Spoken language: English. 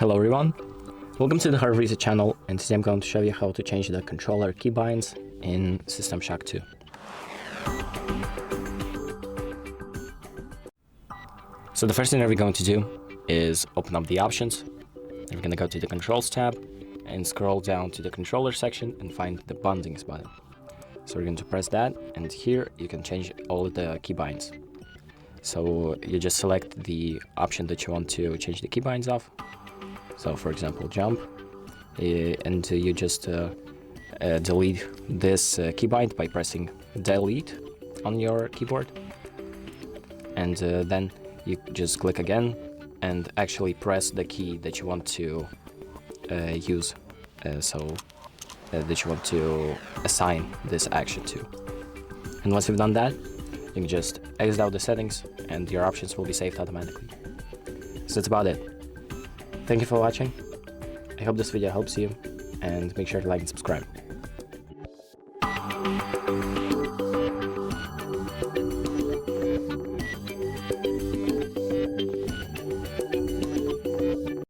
Hello everyone, welcome to the HardReset channel, and today I'm going to show you how to change the controller keybinds in System Shock 2. So the first thing that we're going to do is open up the options. Then we're going to go to the controls tab and scroll down to the controller section and find the bindings button. So we're going to press that, and here you can change all of the keybinds. So you just select the option that you want to change the keybinds of. So for example, jump, and you just delete this keybind by pressing delete on your keyboard. And then you just click again and actually press the key that you want to use, that you want to assign this action to. And once you've done that, you can just exit out the settings and your options will be saved automatically. So that's about it. Thank you for watching. I hope this video helps you, and make sure to like and subscribe.